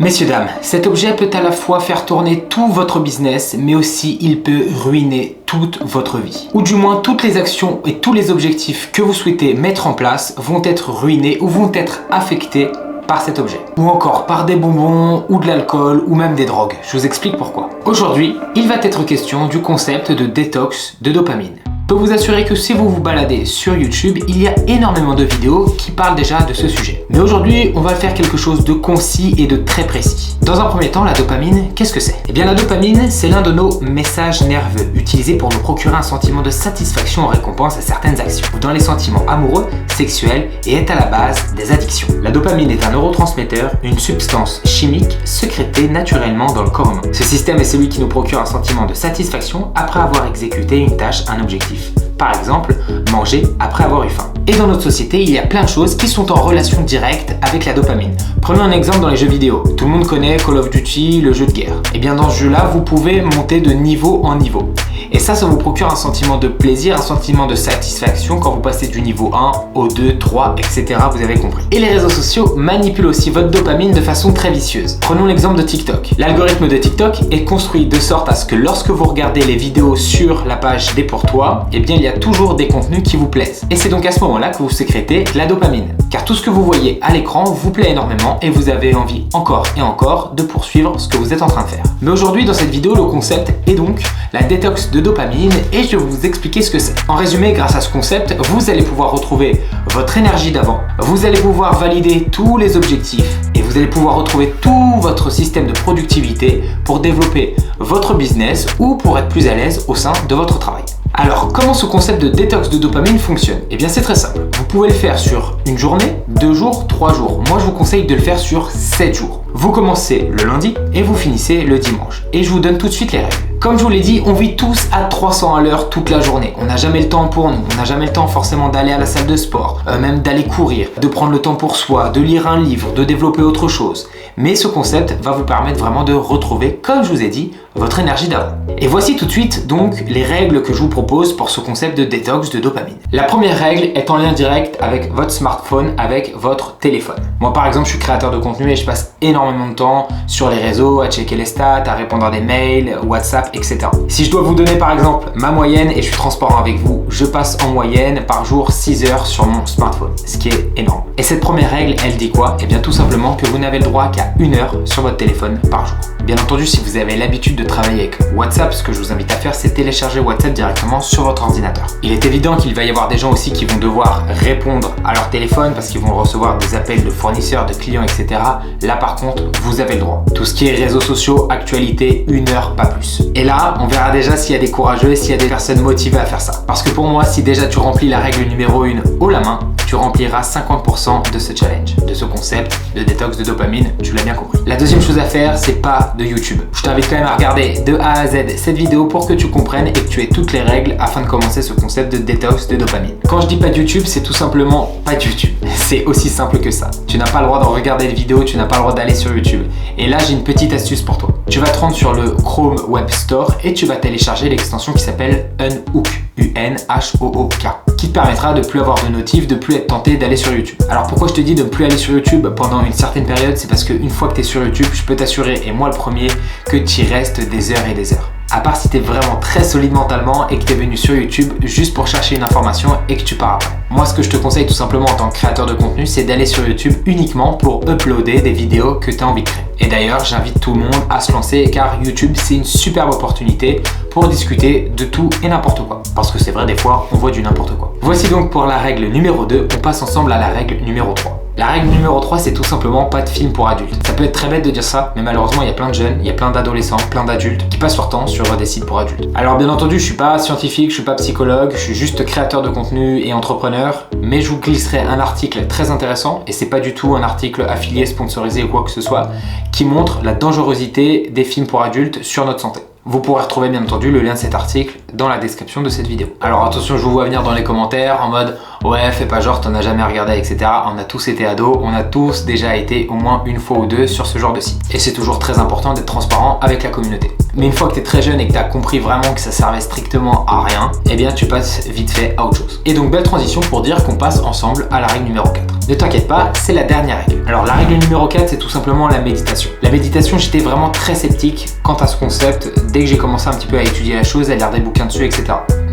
Messieurs, dames, cet objet peut à la fois faire tourner tout votre business, mais aussi il peut ruiner toute votre vie. Ou du moins, toutes les actions et tous les objectifs que vous souhaitez mettre en place vont être ruinés ou vont être affectés par cet objet. Ou encore par des bonbons, ou de l'alcool, ou même des drogues. Je vous explique pourquoi. Aujourd'hui, il va être question du concept de détox de dopamine. Je peux vous assurer que si vous vous baladez sur YouTube, il y a énormément de vidéos qui parlent déjà de ce sujet. Mais aujourd'hui, on va faire quelque chose de concis et de très précis. Dans un premier temps, la dopamine, qu'est-ce que c'est? Eh bien, la dopamine, c'est l'un de nos messages nerveux, utilisés pour nous procurer un sentiment de satisfaction en récompense à certaines actions, ou dans les sentiments amoureux, sexuels, et est à la base des addictions. La dopamine est un neurotransmetteur, une substance chimique sécrétée naturellement dans le corps humain. Ce système est celui qui nous procure un sentiment de satisfaction après avoir exécuté une tâche, un objectif. Par exemple, manger après avoir eu faim. Et dans notre société, il y a plein de choses qui sont en relation directe avec la dopamine. Prenons un exemple dans les jeux vidéo. Tout le monde connaît Call of Duty, le jeu de guerre. Et bien dans ce jeu-là, vous pouvez monter de niveau en niveau. Et ça vous procure un sentiment de plaisir, un sentiment de satisfaction quand vous passez du niveau 1 au 2, 3, etc. Vous avez compris. Et les réseaux sociaux manipulent aussi votre dopamine de façon très vicieuse. Prenons l'exemple de TikTok. L'algorithme de TikTok est construit de sorte à ce que lorsque vous regardez les vidéos sur la page des pour toi, eh bien il y a toujours des contenus qui vous plaisent. Et c'est donc à ce moment-là que vous sécrétez la dopamine. Car tout ce que vous voyez à l'écran vous plaît énormément et vous avez envie encore et encore de poursuivre ce que vous êtes en train de faire. Mais aujourd'hui dans cette vidéo, le concept est donc la détox de dopamine et je vais vous expliquer ce que c'est. En résumé, grâce à ce concept, vous allez pouvoir retrouver votre énergie d'avant, vous allez pouvoir valider tous les objectifs et vous allez pouvoir retrouver tout votre système de productivité pour développer votre business ou pour être plus à l'aise au sein de votre travail. Alors, comment ce concept de détox de dopamine fonctionne? Eh bien, c'est très simple. Vous pouvez le faire sur une journée, 2 jours, 3 jours. Moi, je vous conseille de le faire sur 7 jours. Vous commencez le lundi et vous finissez le dimanche. Et je vous donne tout de suite les règles. Comme je vous l'ai dit, on vit tous à 300 à l'heure toute la journée. On n'a jamais le temps pour nous. On n'a jamais le temps forcément d'aller à la salle de sport, même d'aller courir, de prendre le temps pour soi, de lire un livre, de développer autre chose. Mais ce concept va vous permettre vraiment de retrouver, comme je vous ai dit, votre énergie d'avant. Et voici tout de suite donc les règles que je vous propose pour ce concept de détox de dopamine. La première règle est en lien direct avec votre smartphone, avec votre téléphone. Moi par exemple, je suis créateur de contenu et je passe énormément de temps sur les réseaux, à checker les stats, à répondre à des mails, WhatsApp, etc. Si je dois vous donner par exemple ma moyenne, et je suis transparent avec vous, je passe en moyenne par jour 6 heures sur mon smartphone, ce qui est énorme. Et cette première règle, elle dit quoi? Eh bien tout simplement que vous n'avez le droit qu'à 1 heure sur votre téléphone par jour. Bien entendu, si vous avez l'habitude de travailler avec WhatsApp, ce que je vous invite à faire, c'est télécharger WhatsApp directement sur votre ordinateur. Il est évident qu'il va y avoir des gens aussi qui vont devoir répondre à leur téléphone parce qu'ils vont recevoir des appels de fournisseurs, de clients, etc. Là, par contre, vous avez le droit. Tout ce qui est réseaux sociaux, actualité, 1 heure, pas plus. Et là, on verra déjà s'il y a des courageux et s'il y a des personnes motivées à faire ça. Parce que pour moi, si déjà tu remplis la règle numéro 1 haut la main, tu rempliras 50% de ce challenge, de ce concept de détox de dopamine, tu l'as bien compris. La deuxième chose à faire, c'est pas de YouTube. Je t'invite quand même à regarder de A à Z cette vidéo pour que tu comprennes et que tu aies toutes les règles afin de commencer ce concept de détox de dopamine. Quand je dis pas de YouTube, c'est tout simplement pas de YouTube. C'est aussi simple que ça. Tu n'as pas le droit de regarder les vidéos, tu n'as pas le droit d'aller sur YouTube. Et là, j'ai une petite astuce pour toi. Tu vas te rendre sur le Chrome Web Store et tu vas télécharger l'extension qui s'appelle Unhook, U-N-H-O-O-K, qui te permettra de plus avoir de notifs, de plus être tenté d'aller sur YouTube. Alors pourquoi je te dis de ne plus aller sur YouTube pendant une certaine période? C'est parce qu'une fois que tu es sur YouTube, je peux t'assurer, et moi le premier, que tu y restes des heures et des heures. À part si tu es vraiment très solide mentalement et que tu es venu sur YouTube juste pour chercher une information et que tu pars après. Moi, ce que je te conseille tout simplement en tant que créateur de contenu, c'est d'aller sur YouTube uniquement pour uploader des vidéos que tu as envie de créer. Et d'ailleurs, j'invite tout le monde à se lancer car YouTube, c'est une superbe opportunité pour discuter de tout et n'importe quoi. Parce que c'est vrai, des fois, on voit du n'importe quoi. Voici donc pour la règle numéro 2, on passe ensemble à la règle numéro 3. La règle numéro 3, c'est tout simplement pas de film pour adultes. Ça peut être très bête de dire ça, mais malheureusement, il y a plein de jeunes, il y a plein d'adolescents, plein d'adultes qui passent leur temps sur des sites pour adultes. Alors bien entendu, je suis pas scientifique, je suis pas psychologue, je suis juste créateur de contenu et entrepreneur, mais je vous glisserai un article très intéressant, et c'est pas du tout un article affilié, sponsorisé ou quoi que ce soit, qui montre la dangerosité des films pour adultes sur notre santé. Vous pourrez retrouver bien entendu le lien de cet article dans la description de cette vidéo. Alors attention, je vous vois venir dans les commentaires en mode ouais, fais pas genre, t'en as jamais regardé, etc. On a tous été ados, on a tous déjà été au moins une fois ou deux sur ce genre de site. Et c'est toujours très important d'être transparent avec la communauté. Mais une fois que t'es très jeune et que t'as compris vraiment que ça servait strictement à rien, eh bien tu passes vite fait à autre chose. Et donc belle transition pour dire qu'on passe ensemble à la règle numéro 4. Ne t'inquiète pas, c'est la dernière règle. Alors la règle numéro 4, c'est tout simplement la méditation. La méditation, j'étais vraiment très sceptique quant à ce concept dès que j'ai commencé un petit peu à étudier la chose, à lire des bouquins dessus, etc.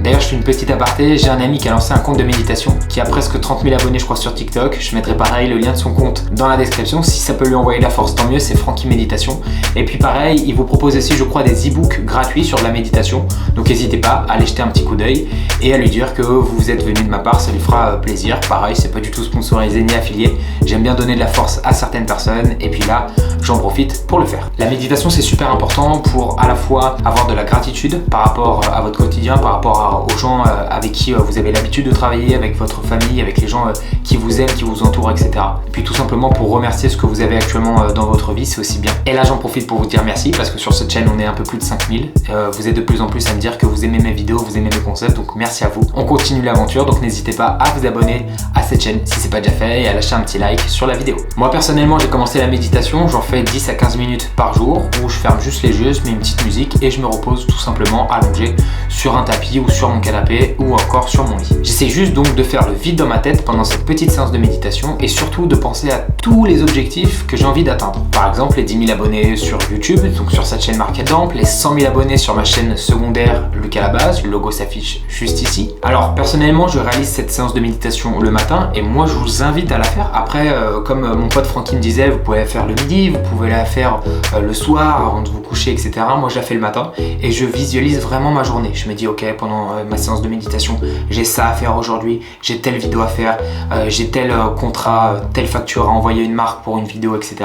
D'ailleurs, je fais une petite aparté, j'ai un ami qui a lancé un compte de méditation, qui a presque 30 000 abonnés je crois sur TikTok. Je mettrai pareil le lien de son compte dans la description, si ça peut lui envoyer la force, tant mieux, c'est Francky Méditation. Et puis pareil, il vous propose aussi je crois des e-books gratuits sur la méditation, donc n'hésitez pas à aller jeter un petit coup d'œil et à lui dire que vous êtes venu de ma part, ça lui fera plaisir. Pareil, c'est pas du tout sponsorisé ni affilié, j'aime bien donner de la force à certaines personnes et puis là, j'en profite pour le faire. La méditation, c'est super important pour à la fois avoir de la gratitude par rapport à votre quotidien, par rapport aux gens avec qui vous avez l'habitude de travailler, avec votre famille, avec les gens qui vous aiment, qui vous entourent, etc. Et puis tout simplement pour remercier ce que vous avez actuellement dans votre vie, c'est aussi bien. Et là, j'en profite pour vous dire merci parce que sur cette chaîne, on est un peu plus de 5000. Vous êtes de plus en plus à me dire que vous aimez mes vidéos, vous aimez mes concepts, donc merci à vous. On continue l'aventure, donc n'hésitez pas à vous abonner à cette chaîne si c'est pas déjà fait et à lâcher un petit like sur la vidéo. Moi personnellement, j'ai commencé la méditation, j'en fais 10 à 15 minutes par jour où je ferme juste les yeux, je mets une petite musique et je me repose tout simplement allongé sur un tapis ou sur mon canapé ou encore sur mon lit. J'essaie juste donc de faire le vide dans ma tête pendant cette petite séance de méditation et surtout de penser à tous les objectifs que j'ai envie d'atteindre. Par exemple, les 10 000 abonnés sur YouTube, donc sur cette chaîne marquée d'Ample, les 100 000 abonnés sur ma chaîne secondaire Lucas Labase, le logo s'affiche juste ici. Alors personnellement, je réalise cette séance de méditation le matin et moi je vous invite à la faire. Après, comme mon pote Francky me disait, vous pouvez la faire le midi, vous pouvez la faire le soir avant de vous coucher, etc. Moi je la fais le matin et je visualise vraiment ma journée. Je me dis ok, pendant ma séance de méditation, j'ai ça à faire aujourd'hui, j'ai telle vidéo à faire, j'ai tel contrat, telle facture à envoyer à une marque pour une vidéo, etc.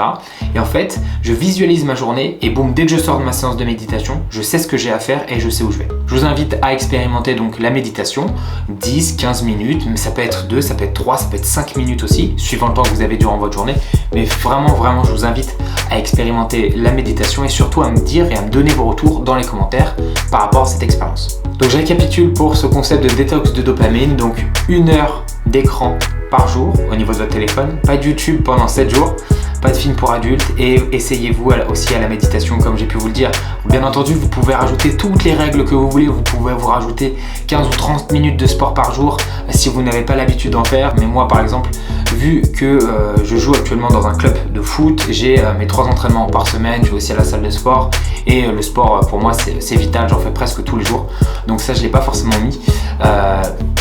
Et en fait, je visualise ma journée et boum, dès que je sors de ma séance de méditation, je sais ce que j'ai à faire et je sais où je vais. Je vous invite à expérimenter donc la méditation, 10, 15 minutes, mais ça peut être 2, ça peut être 3, ça peut être 5 minutes aussi, suivant le temps que vous avez durant votre journée. Mais vraiment, je vous invite à expérimenter la méditation et surtout à me dire et à me donner vos retours dans les commentaires par rapport à cette expérience. Donc je récapitule pour ce concept de détox de dopamine, donc 1 heure d'écran par jour au niveau de votre téléphone, pas de YouTube pendant 7 jours, pas de film pour adultes et essayez-vous aussi à la méditation comme j'ai pu vous le dire. Bien entendu, vous pouvez rajouter toutes les règles que vous voulez, vous pouvez vous rajouter 15 ou 30 minutes de sport par jour si vous n'avez pas l'habitude d'en faire. Mais moi par exemple, vu que je joue actuellement dans un club de foot, j'ai mes 3 entraînements par semaine, je vais aussi à la salle de sport et le sport pour moi c'est vital, j'en fais presque tous les jours. Donc ça je l'ai pas forcément mis.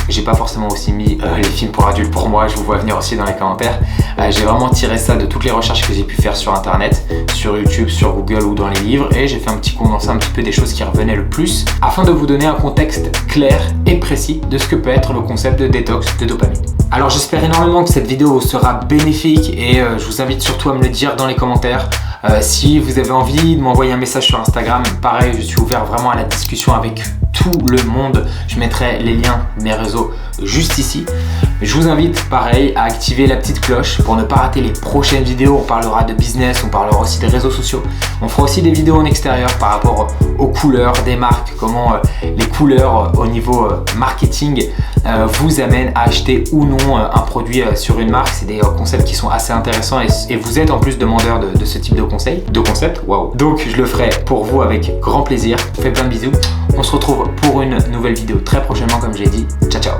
J'ai pas forcément aussi mis les films pour adultes pour moi, je vous vois venir aussi dans les commentaires. J'ai vraiment tiré ça de toutes les recherches que j'ai pu faire sur internet, sur YouTube, sur Google ou dans les livres et j'ai fait un petit condensé un petit peu des choses qui revenaient le plus afin de vous donner un contexte clair et précis de ce que peut être le concept de détox de dopamine. Alors j'espère énormément que cette vidéo sera bénéfique et je vous invite surtout à me le dire dans les commentaires. Si vous avez envie de m'envoyer un message sur Instagram, pareil, je suis ouvert vraiment à la discussion avec tout le monde. Je mettrai les liens de mes réseaux juste ici. Je vous invite pareil à activer la petite cloche pour ne pas rater les prochaines vidéos. On parlera de business, on parlera aussi des réseaux sociaux. On fera aussi des vidéos en extérieur par rapport aux couleurs des marques, comment les couleurs au niveau marketing vous amènent à acheter ou non un produit sur une marque. C'est des concepts qui sont assez intéressants et vous êtes en plus demandeur de ce type de concept. Waouh. Donc je le ferai pour vous avec grand plaisir. Je vous fais plein de bisous. On se retrouve pour une nouvelle vidéo très prochainement comme j'ai dit. Ciao ciao.